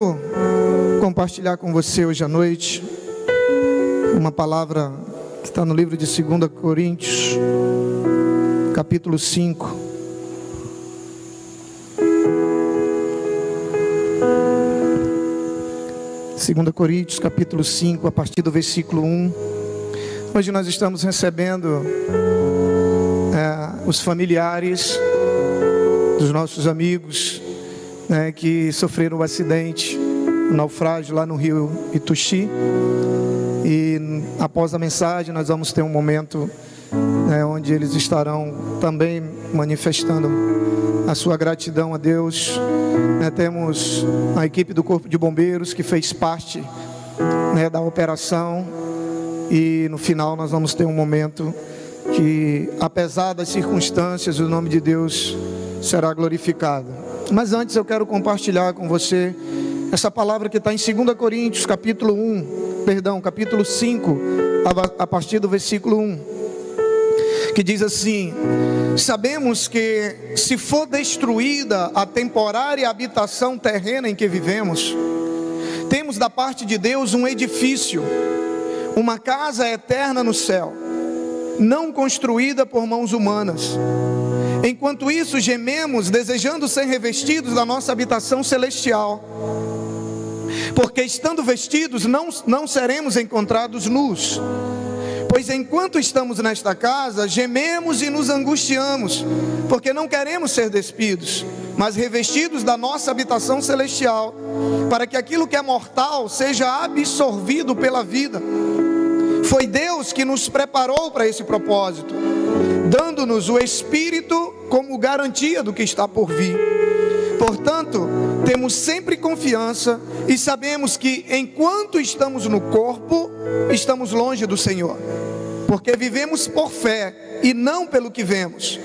Vou compartilhar com você hoje à noite uma palavra que está no livro de 2 Coríntios, capítulo 5. Segunda Coríntios, capítulo 5, a partir do versículo 1. Hoje nós estamos recebendo os familiares dos nossos amigos, que sofreram um acidente, um naufrágio lá no rio Ituxi. E após a mensagem nós vamos ter um momento onde eles estarão também manifestando a sua gratidão a Deus. Temos a equipe do Corpo de Bombeiros que fez parte da operação, e no final nós vamos ter um momento que, apesar das circunstâncias, o nome de Deus será glorificado. Mas antes eu quero compartilhar com você essa palavra que está em 2 Coríntios, capítulo 5, a partir do versículo 1, que diz assim: sabemos que se for destruída a temporária habitação terrena em que vivemos, temos da parte de Deus um edifício, uma casa eterna no céu, não construída por mãos humanas. Enquanto isso, gememos, desejando ser revestidos da nossa habitação celestial, porque estando vestidos, não seremos encontrados nus. Pois enquanto estamos nesta casa, gememos e nos angustiamos, porque não queremos ser despidos, mas revestidos da nossa habitação celestial, para que aquilo que é mortal seja absorvido pela vida. Foi Deus que nos preparou para esse propósito, dando-nos o Espírito como garantia do que está por vir. Portanto, temos sempre confiança e sabemos que enquanto estamos no corpo, estamos longe do Senhor, porque vivemos por fé e não pelo que vemos.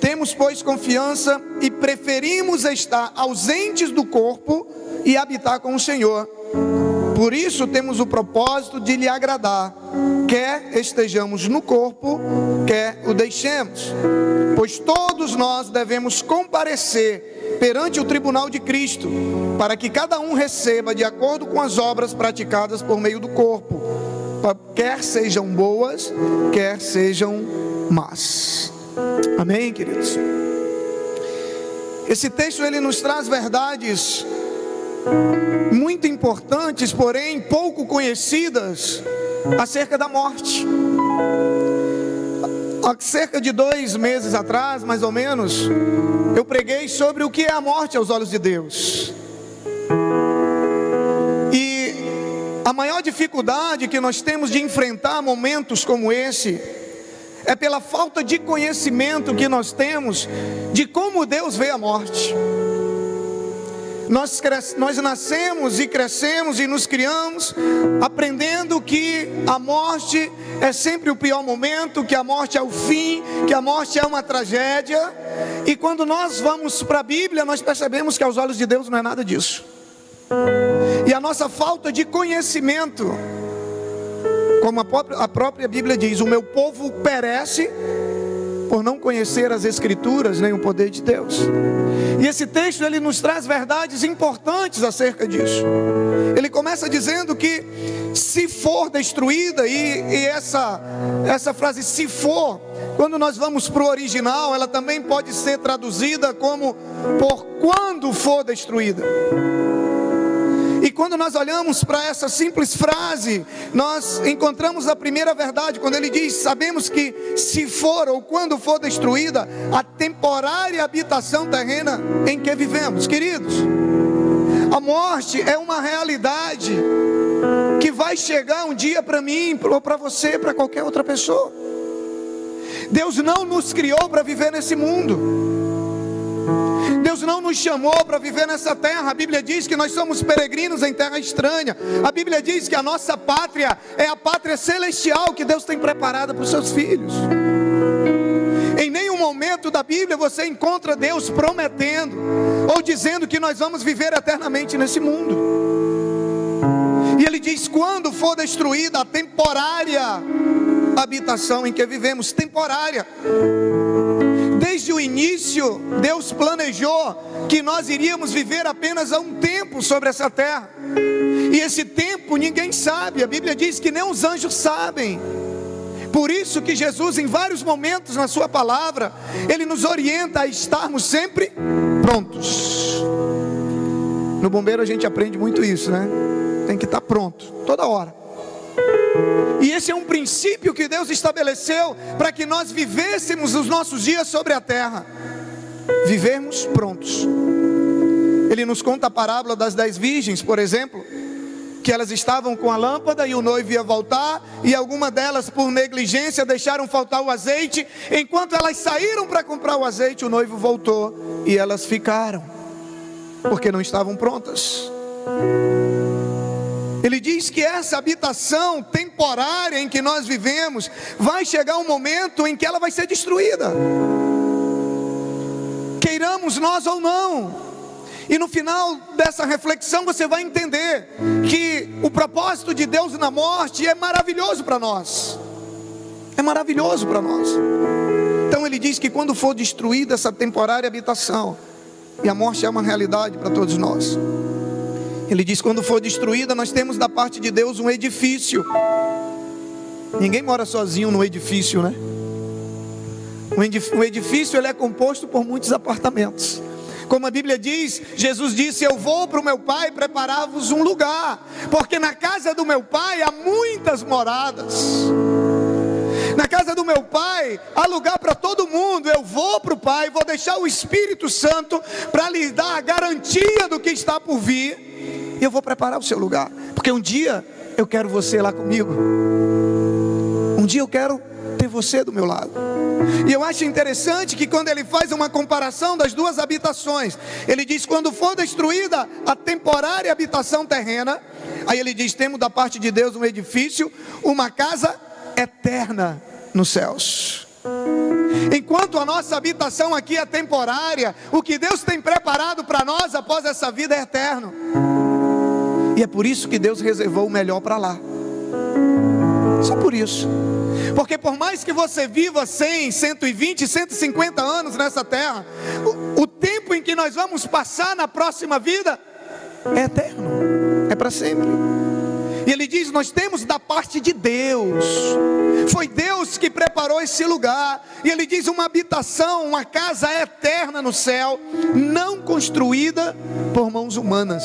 Temos, pois, confiança e preferimos estar ausentes do corpo e habitar com o Senhor. Por isso temos o propósito de lhe agradar, quer estejamos no corpo, quer o deixemos. Pois todos nós devemos comparecer perante o tribunal de Cristo, para que cada um receba de acordo com as obras praticadas por meio do corpo, quer sejam boas, quer sejam más. Amém, queridos? Esse texto ele nos traz verdades muito importantes, porém pouco conhecidas, acerca da morte. Há cerca de 2 meses atrás, mais ou menos, eu preguei sobre o que é a morte aos olhos de Deus. E a maior dificuldade que nós temos de enfrentar momentos como esse é pela falta de conhecimento que nós temos de como Deus vê a morte. Nós nascemos e crescemos e nos criamos aprendendo que a morte é sempre o pior momento, que a morte é o fim, que a morte é uma tragédia. E quando nós vamos para a Bíblia, nós percebemos que aos olhos de Deus não é nada disso. E a nossa falta de conhecimento, como a própria Bíblia diz, o meu povo perece por não conhecer as Escrituras, nem o poder de Deus. E esse texto ele nos traz verdades importantes acerca disso. Ele começa dizendo que se for destruída, e essa frase se for, quando nós vamos para o original, ela também pode ser traduzida como por quando for destruída. E quando nós olhamos para essa simples frase, nós encontramos a primeira verdade, quando ele diz: sabemos que se for ou quando for destruída a temporária habitação terrena em que vivemos. Queridos, a morte é uma realidade que vai chegar um dia para mim, ou para você, para qualquer outra pessoa. Deus não nos criou para viver nesse mundo. Deus não nos chamou para viver nessa terra. A Bíblia diz que nós somos peregrinos em terra estranha. A Bíblia diz que a nossa pátria é a pátria celestial que Deus tem preparada para os seus filhos. Em nenhum momento da Bíblia você encontra Deus prometendo ou dizendo que nós vamos viver eternamente nesse mundo. E Ele diz: quando for destruída a temporária habitação em que vivemos, temporária. Desde o o início, Deus planejou que nós iríamos viver apenas há um tempo sobre essa terra. E esse tempo ninguém sabe, a Bíblia diz que nem os anjos sabem. Por isso que Jesus, em vários momentos na sua palavra, Ele nos orienta a estarmos sempre prontos. No bombeiro a gente aprende muito isso, né? Tem que estar pronto, toda hora. E esse é um princípio que Deus estabeleceu para que nós vivêssemos os nossos dias sobre a terra. Vivermos prontos. Ele nos conta a parábola das 10 virgens, por exemplo, que elas estavam com a lâmpada e o noivo ia voltar, e alguma delas por negligência deixaram faltar o azeite. Enquanto elas saíram para comprar o azeite, o noivo voltou e elas ficaram, porque não estavam prontas. Ele diz que essa habitação temporária em que nós vivemos, vai chegar um momento em que ela vai ser destruída, queiramos nós ou não. E no final dessa reflexão você vai entender que o propósito de Deus na morte é maravilhoso para nós. É maravilhoso para nós. Então ele diz que quando for destruída essa temporária habitação, e a morte é uma realidade para todos nós, ele diz: quando for destruída, nós temos da parte de Deus um edifício. Ninguém mora sozinho no edifício, né? O edifício ele é composto por muitos apartamentos. Como a Bíblia diz, Jesus disse: eu vou para o meu Pai preparar-vos um lugar, porque na casa do meu Pai há muitas moradas. Na casa do meu Pai há lugar para todo mundo. Eu vou para o Pai, vou deixar o Espírito Santo para lhes dar a garantia do que está por vir, e eu vou preparar o seu lugar, porque um dia eu quero você lá comigo. Um dia eu quero ter você do meu lado. E eu acho interessante que quando ele faz uma comparação das duas habitações, ele diz: quando for destruída a temporária habitação terrena, aí ele diz: temos da parte de Deus um edifício, uma casa eterna nos céus. Enquanto a nossa habitação aqui é temporária, o que Deus tem preparado para nós após essa vida é eterno. E é por isso que Deus reservou o melhor para lá. Só por isso. Porque por mais que você viva 100, 120, 150 anos nessa terra, o tempo em que nós vamos passar na próxima vida é eterno, é para sempre. E ele diz: nós temos da parte de Deus. Foi Deus que preparou esse lugar. E ele diz: uma habitação, uma casa eterna no céu, não construída por mãos humanas.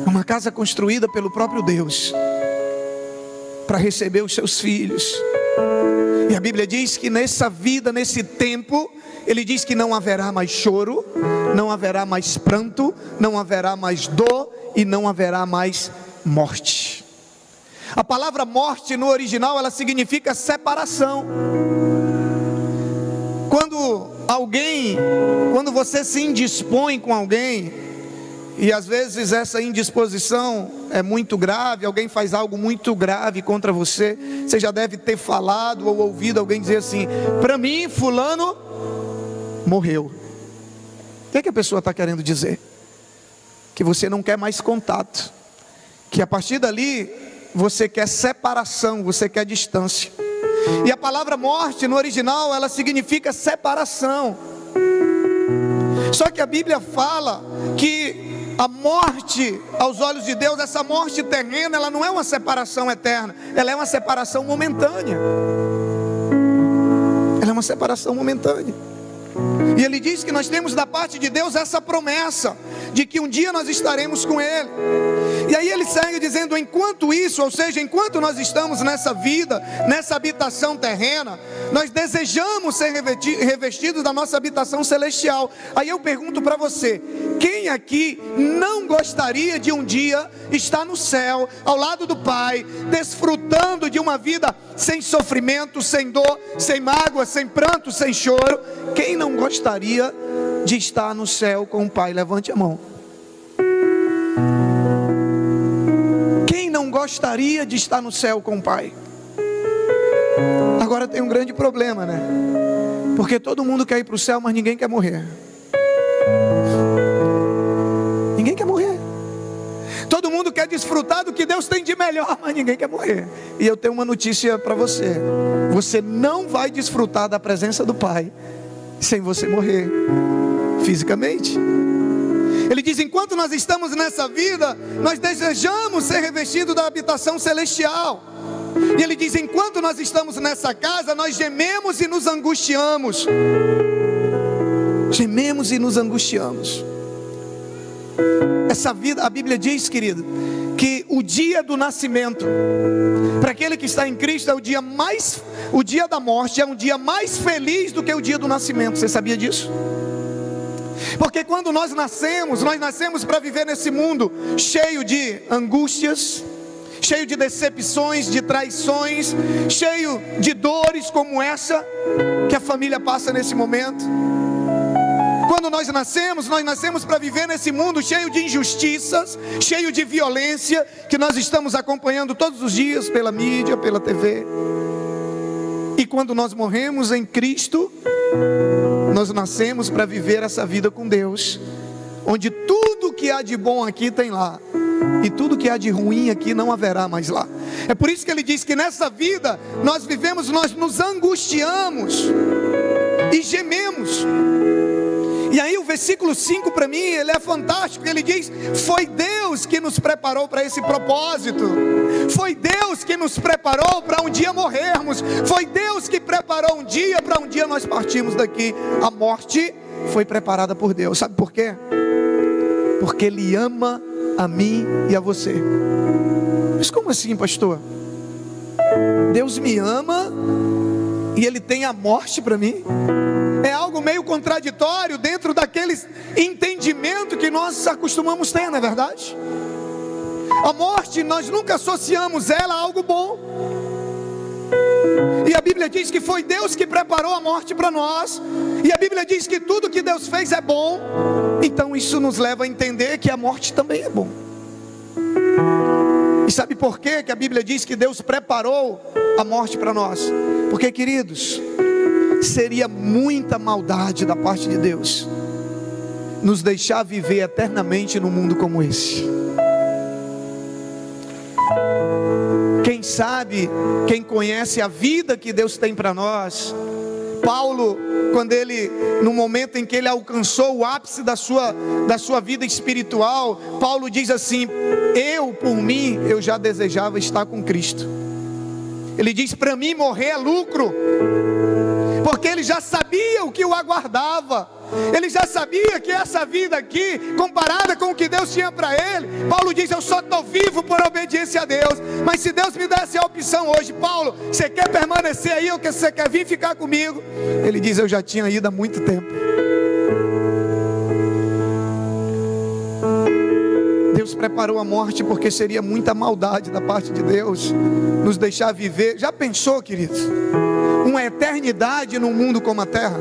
Uma casa construída pelo próprio Deus, para receber os seus filhos. E a Bíblia diz que nessa vida, nesse tempo, ele diz que não haverá mais choro, não haverá mais pranto, não haverá mais dor e não haverá mais morte. A palavra morte no original, ela significa separação. Quando você se indispõe com alguém, e às vezes essa indisposição é muito grave, alguém faz algo muito grave contra você, você já deve ter falado ou ouvido alguém dizer assim: para mim fulano morreu. O que é que a pessoa está querendo dizer? Que você não quer mais contato, que a partir dali você quer separação, você quer distância. E a palavra morte no original, ela significa separação. Só que a Bíblia fala que a morte, aos olhos de Deus, essa morte terrena, ela não é uma separação eterna, ela é uma separação momentânea. Ela é uma separação momentânea. E ele diz que nós temos da parte de Deus essa promessa de que um dia nós estaremos com Ele. E aí ele segue dizendo: enquanto isso, ou seja, enquanto nós estamos nessa vida, nessa habitação terrena, nós desejamos ser revestidos da nossa habitação celestial. Aí eu pergunto para você: quem aqui não gostaria de um dia estar no céu, ao lado do Pai, desfrutando de uma vida sem sofrimento, sem dor, sem mágoa, sem pranto, sem choro? Quem não gostaria de estar no céu com o Pai? Levante a mão. Quem não gostaria de estar no céu com o Pai? Agora tem um grande problema, né? Porque todo mundo quer ir para o céu, mas ninguém quer morrer. Ninguém quer morrer. Todo mundo quer desfrutar do que Deus tem de melhor, mas ninguém quer morrer. E eu tenho uma notícia para você: você não vai desfrutar da presença do Pai sem você morrer fisicamente. Ele diz: enquanto nós estamos nessa vida, nós desejamos ser revestidos da habitação celestial. E ele diz: enquanto nós estamos nessa casa, nós gememos e nos angustiamos. Gememos e nos angustiamos. Essa vida, a Bíblia diz, querido, que o dia do nascimento, para aquele que está em Cristo, é o dia da morte é um dia mais feliz do que o dia do nascimento. Você sabia disso? Porque quando nós nascemos para viver nesse mundo cheio de angústias, cheio de decepções, de traições, cheio de dores como essa que a família passa nesse momento. Quando nós nascemos para viver nesse mundo cheio de injustiças, cheio de violência, que nós estamos acompanhando todos os dias pela mídia, pela TV. E quando nós morremos em Cristo, nós nascemos para viver essa vida com Deus, onde tudo que há de bom aqui tem lá, e tudo que há de ruim aqui não haverá mais lá. É por isso que ele diz que nessa vida nós vivemos, nós nos angustiamos e gememos. E aí o versículo 5 para mim, ele é fantástico. Ele diz: foi Deus que nos preparou para esse propósito. Foi Deus que nos preparou para um dia morrermos. Foi Deus que preparou um dia para um dia nós partirmos daqui. A morte foi preparada por Deus. Sabe por quê? Porque Ele ama a mim e a você. Mas como assim, pastor? Deus me ama e Ele tem a morte para mim? É algo meio contraditório dentro daquele entendimento que nós acostumamos ter, não é verdade? A morte, nós nunca associamos ela a algo bom. E a Bíblia diz que foi Deus que preparou a morte para nós. E a Bíblia diz que tudo que Deus fez é bom. Então isso nos leva a entender que a morte também é bom. E sabe por quê que a Bíblia diz que Deus preparou a morte para nós? Porque, queridos, seria muita maldade da parte de Deus nos deixar viver eternamente num mundo como esse. Quem sabe, quem conhece a vida que Deus tem para nós, Paulo, quando ele, no momento em que ele alcançou o ápice da sua vida espiritual, Paulo diz assim: por mim, eu já desejava estar com Cristo. Ele diz: para mim morrer é lucro. Porque ele já sabia o que o aguardava. Ele já sabia que essa vida aqui, comparada com o que Deus tinha para ele, Paulo diz: eu só estou vivo por obediência a Deus. Mas se Deus me desse a opção hoje: Paulo, você quer permanecer aí ou você quer vir ficar comigo? Ele diz: eu já tinha ido há muito tempo. Deus preparou a morte porque seria muita maldade da parte de Deus nos deixar viver. Já pensou, queridos, uma eternidade num mundo como a Terra?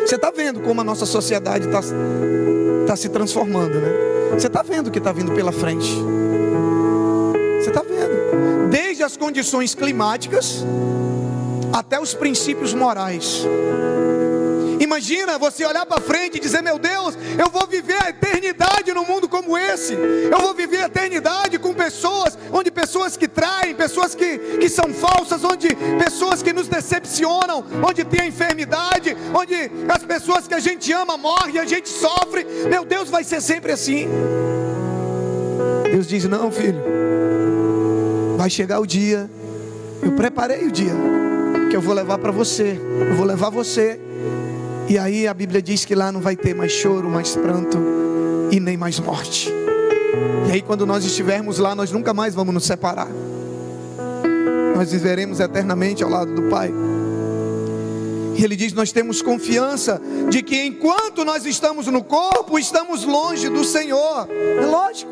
Você está vendo como a nossa sociedade está se transformando, né? Você está vendo o que está vindo pela frente. Você está vendo, desde as condições climáticas até os princípios morais. Imagina você olhar para frente e dizer: meu Deus, eu vou viver a eternidade num mundo como esse. Eu vou viver a eternidade com pessoas, onde pessoas que traem, pessoas que são falsas, onde pessoas que nos decepcionam, onde tem a enfermidade, onde as pessoas que a gente ama morrem e a gente sofre. Meu Deus, vai ser sempre assim. Deus diz: não, filho, vai chegar o dia, eu preparei o dia que eu vou levar para você, eu vou levar você. E aí a Bíblia diz que lá não vai ter mais choro, mais pranto e nem mais morte. E aí quando nós estivermos lá, nós nunca mais vamos nos separar. Nós viveremos eternamente ao lado do Pai. E Ele diz: nós temos confiança de que enquanto nós estamos no corpo, estamos longe do Senhor. É lógico.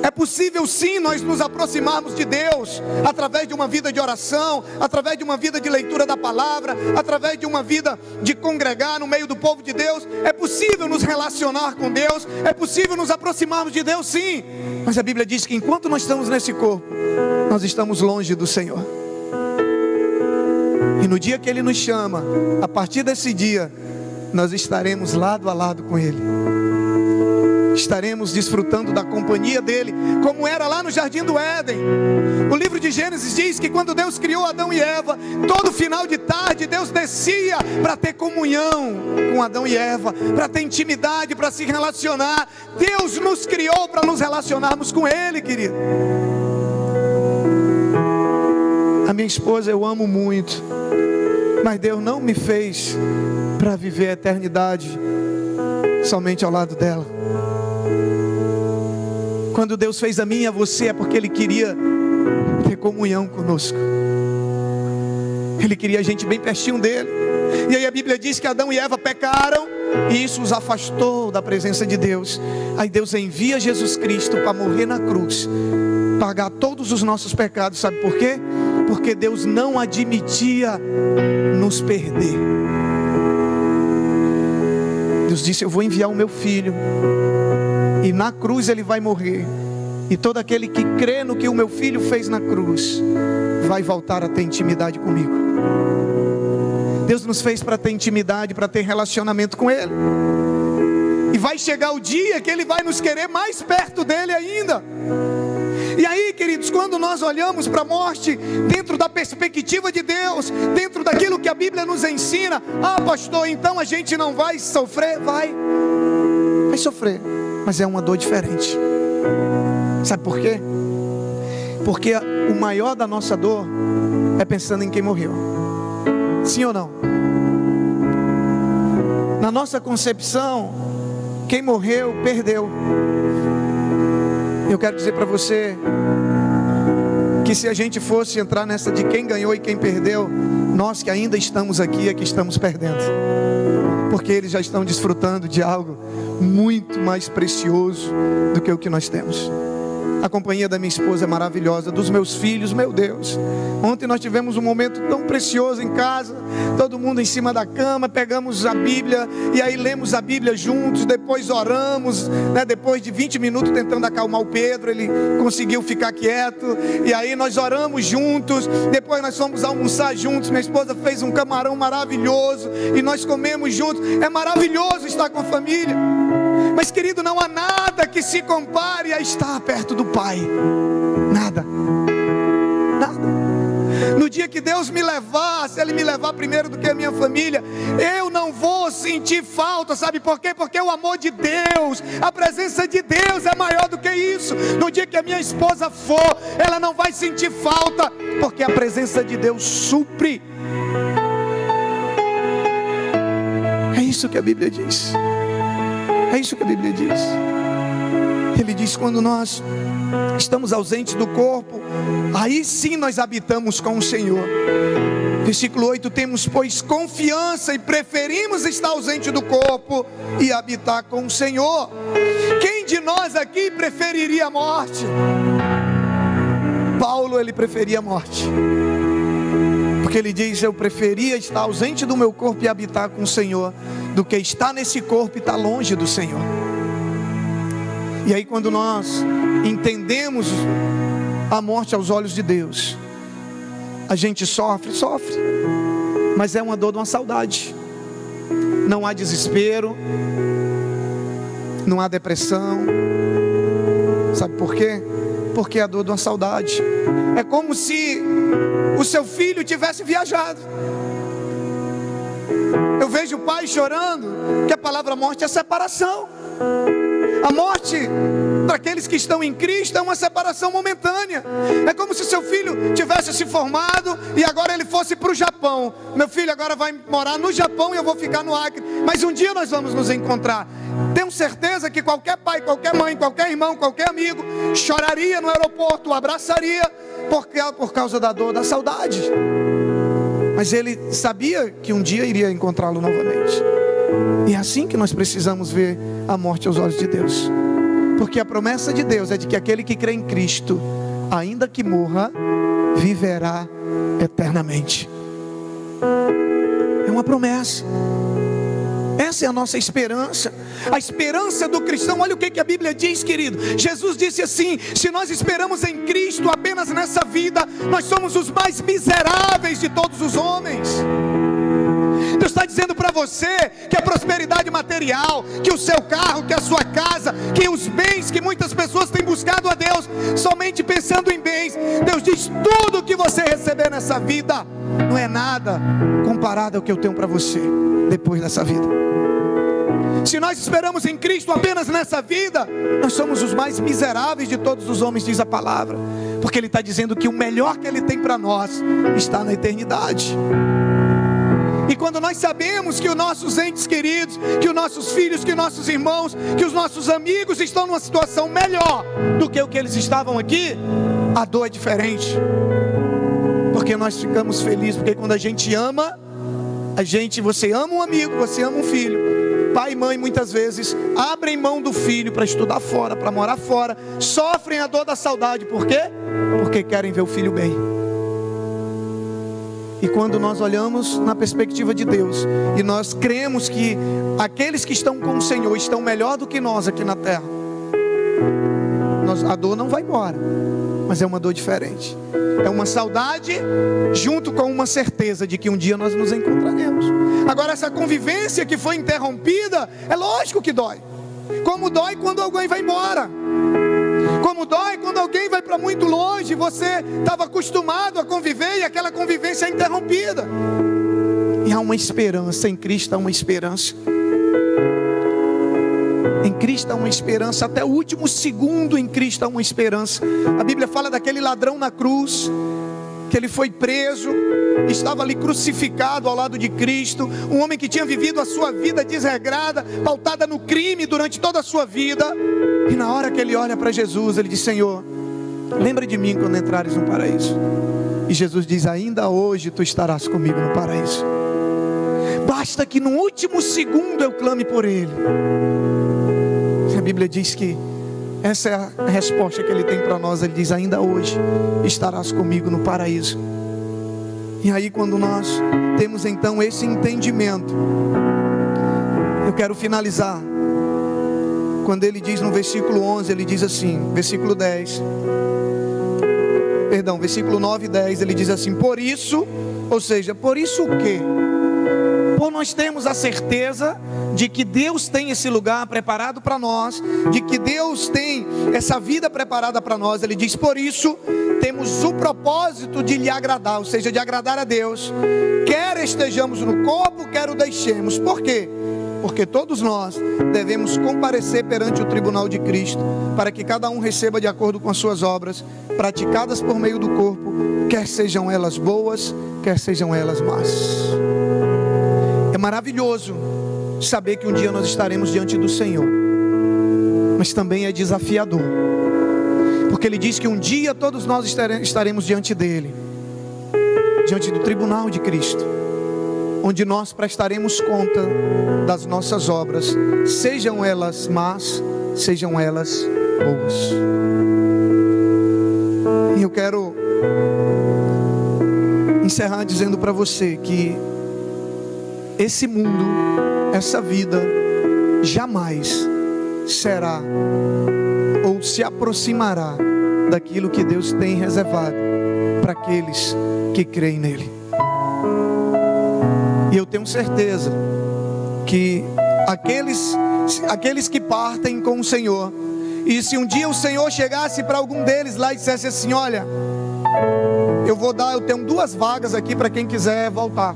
É possível sim nós nos aproximarmos de Deus através de uma vida de oração, através de uma vida de leitura da palavra, através de uma vida de congregar no meio do povo de Deus. É possível nos relacionar com Deus, é possível nos aproximarmos de Deus, sim. Mas a Bíblia diz que enquanto nós estamos nesse corpo, nós estamos longe do Senhor. E no dia que Ele nos chama, a partir desse dia, nós estaremos lado a lado com Ele. estaremos desfrutando da companhia dele, como era lá no Jardim do Éden. O livro de Gênesis diz que quando Deus criou Adão e Eva, todo final de tarde Deus descia para ter comunhão com Adão e Eva, para ter intimidade, para se relacionar. Deus nos criou para nos relacionarmos com ele, querido. A minha esposa eu amo muito, mas Deus não me fez para viver a eternidade somente ao lado dela. Quando Deus fez a mim e a você, é porque Ele queria ter comunhão conosco. Ele queria a gente bem pertinho dele. E aí a Bíblia diz que Adão e Eva pecaram, e isso os afastou da presença de Deus. Aí Deus envia Jesus Cristo para morrer na cruz, pagar todos os nossos pecados. Sabe por quê? Porque Deus não admitia nos perder. Deus disse: eu vou enviar o meu filho, e na cruz ele vai morrer, e todo aquele que crê no que o meu filho fez na cruz vai voltar a ter intimidade comigo. Deus nos fez para ter intimidade, para ter relacionamento com ele. E vai chegar o dia que ele vai nos querer mais perto dele ainda. E aí, queridos, quando nós olhamos para a morte dentro da perspectiva de Deus, dentro daquilo que a Bíblia nos ensina: ah, pastor, então a gente não vai sofrer? Vai sofrer, mas é uma dor diferente. Sabe por quê? Porque o maior da nossa dor é pensando em quem morreu. Sim ou não? Na nossa concepção, quem morreu, perdeu. Eu quero dizer para você que se a gente fosse entrar nessa de quem ganhou e quem perdeu, nós que ainda estamos aqui é que estamos perdendo, porque eles já estão desfrutando de algo muito mais precioso do que o que nós temos. A companhia da minha esposa é maravilhosa, dos meus filhos, meu Deus. Ontem nós tivemos um momento tão precioso em casa, todo mundo em cima da cama, pegamos a Bíblia e aí lemos a Bíblia juntos, depois oramos, né? Depois de 20 minutos tentando acalmar o Pedro, ele conseguiu ficar quieto, e aí nós oramos juntos, depois nós fomos almoçar juntos, minha esposa fez um camarão maravilhoso e nós comemos juntos. É maravilhoso estar com a família, mas querido, não há nada que se compare a estar perto do Pai. Nada. No dia que Deus me levar, se Ele me levar primeiro do que a minha família, eu não vou sentir falta. Sabe por quê? Porque o amor de Deus, a presença de Deus é maior do que isso. No dia que a minha esposa for, ela não vai sentir falta, porque a presença de Deus supre. É isso que a Bíblia diz. É isso que a Bíblia diz. Ele diz: quando nós estamos ausentes do corpo, aí sim nós habitamos com o Senhor. Versículo 8: temos, pois, confiança e preferimos estar ausente do corpo e habitar com o Senhor. Quem de nós aqui preferiria a morte? Paulo, ele preferia a morte, porque ele diz: eu preferia estar ausente do meu corpo e habitar com o Senhor, do que estar nesse corpo e estar longe do Senhor. E aí, quando nós entendemos a morte aos olhos de Deus, a gente sofre, mas é uma dor de uma saudade. Não há desespero, não há depressão. Sabe por quê? Porque é a dor de uma saudade. É como se o seu filho tivesse viajado. Eu vejo o pai chorando, que a palavra morte é separação. A morte, para aqueles que estão em Cristo, é uma separação momentânea. É como se seu filho tivesse se formado e agora ele fosse para o Japão. Meu filho agora vai morar no Japão e eu vou ficar no Acre, mas um dia nós vamos nos encontrar. Tenho certeza que qualquer pai, qualquer mãe, qualquer irmão, qualquer amigo choraria no aeroporto, o abraçaria, por causa da dor, da saudade. Mas ele sabia que um dia iria encontrá-lo novamente. E é assim que nós precisamos ver a morte aos olhos de Deus, porque a promessa de Deus é de que aquele que crê em Cristo, ainda que morra, viverá eternamente. É uma promessa. Essa é a nossa esperança, a esperança do cristão. Olha o que a Bíblia diz, querido. Jesus disse assim: se nós esperamos em Cristo apenas nessa vida, nós somos os mais miseráveis de todos os homens. Deus está dizendo para você que a prosperidade material, que o seu carro, que a sua casa, que os bens, que muitas pessoas têm buscado a Deus somente pensando em bens. Deus diz: tudo que você receber nessa vida não é nada comparado ao que eu tenho para você depois dessa vida. Se nós esperamos em Cristo apenas nessa vida, nós somos os mais miseráveis de todos os homens, diz a palavra, porque Ele está dizendo que o melhor que Ele tem para nós está na eternidade. E quando nós sabemos que os nossos entes queridos, que os nossos filhos, que os nossos irmãos, que os nossos amigos estão numa situação melhor do que o que eles estavam aqui, a dor é diferente, porque nós ficamos felizes, porque quando a gente ama, você ama um amigo, você ama um filho. Pai e mãe muitas vezes abrem mão do filho para estudar fora, para morar fora, sofrem a dor da saudade. Por quê? Porque querem ver o filho bem. E quando nós olhamos na perspectiva de Deus, e nós cremos que aqueles que estão com o Senhor estão melhor do que nós aqui na terra, a dor não vai embora, mas é uma dor diferente. É uma saudade junto com uma certeza de que um dia nós nos encontraremos. Agora, essa convivência que foi interrompida, é lógico que dói. Como dói quando alguém vai embora. Como dói quando alguém vai para muito longe. Você estava acostumado a conviver e aquela convivência é interrompida. E há uma esperança, em Cristo há uma esperança. Em Cristo há uma esperança, até o último segundo em Cristo há uma esperança. A Bíblia fala daquele ladrão na cruz, que ele foi preso, estava ali crucificado ao lado de Cristo, um homem que tinha vivido a sua vida desregrada, pautada no crime durante toda a sua vida, e na hora que ele olha para Jesus, ele diz: Senhor, lembra de mim quando entrares no paraíso. E Jesus diz: ainda hoje tu estarás comigo no paraíso. Basta que no último segundo eu clame por ele. A Bíblia diz que essa é a resposta que Ele tem para nós. Ele diz: ainda hoje estarás comigo no paraíso. E aí, quando nós temos então esse entendimento, eu quero finalizar quando Ele diz no versículo 11, Ele diz assim, versículo 9 e 10, Ele diz assim: por isso, ou seja, por isso o quê? Por nós temos a certeza de que Deus tem esse lugar preparado para nós, de que Deus tem essa vida preparada para nós. Ele diz: por isso temos o propósito de lhe agradar, ou seja, de agradar a Deus, quer estejamos no corpo, quer o deixemos. Por quê? Porque todos nós devemos comparecer perante o tribunal de Cristo, para que cada um receba de acordo com as suas obras, praticadas por meio do corpo, quer sejam elas boas, quer sejam elas más. É maravilhoso saber que um dia nós estaremos diante do Senhor, mas também é desafiador, porque Ele diz que um dia todos nós estaremos diante dEle, diante do tribunal de Cristo, onde nós prestaremos conta das nossas obras, sejam elas más, sejam elas boas. E eu quero encerrar dizendo para você que esse mundo, essa vida, jamais será ou se aproximará daquilo que Deus tem reservado para aqueles que creem nele. E eu tenho certeza que aqueles que partem com o Senhor, e se um dia o Senhor chegasse para algum deles lá e dissesse assim: olha, eu tenho 2 vagas aqui para quem quiser voltar.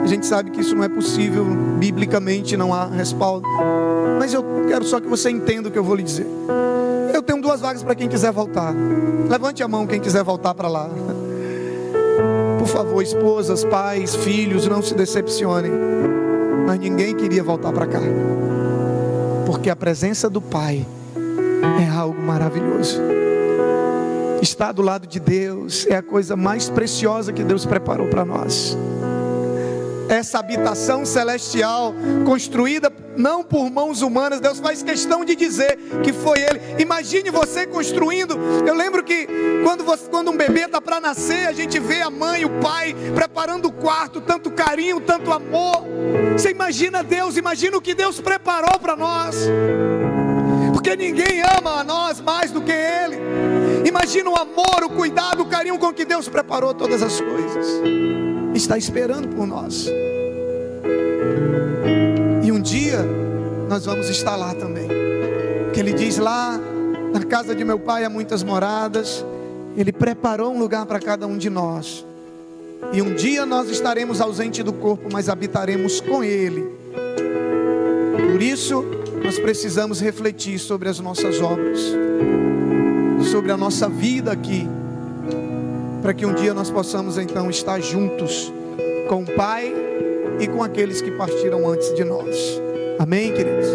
A gente sabe que isso não é possível, biblicamente não há respaldo, mas eu quero só que você entenda o que eu vou lhe dizer. Eu tenho 2 vagas para quem quiser voltar. Levante a mão quem quiser voltar para lá. Por favor, esposas, pais, filhos, não se decepcionem, mas ninguém queria voltar para cá, porque a presença do Pai é algo maravilhoso. Estar do lado de Deus é a coisa mais preciosa que Deus preparou para nós. Essa habitação celestial, construída não por mãos humanas, Deus faz questão de dizer que foi Ele. Imagine você construindo. Eu lembro que quando um bebê está para nascer, a gente vê a mãe e o pai preparando o quarto, tanto carinho, tanto amor. Você imagina Deus, imagina o que Deus preparou para nós, porque ninguém ama a nós mais do que Ele. Imagina o amor, o cuidado, o carinho com que Deus preparou todas as coisas. Está esperando por nós. nós vamos estar lá também. Porque Ele diz lá, na casa de meu Pai há muitas moradas. Ele preparou um lugar para cada um de nós. E um dia nós estaremos ausentes do corpo, mas habitaremos com Ele. Por isso, nós precisamos refletir sobre as nossas obras, sobre a nossa vida aqui, para que um dia nós possamos então estar juntos com o Pai e com aqueles que partiram antes de nós. Amém, queridos?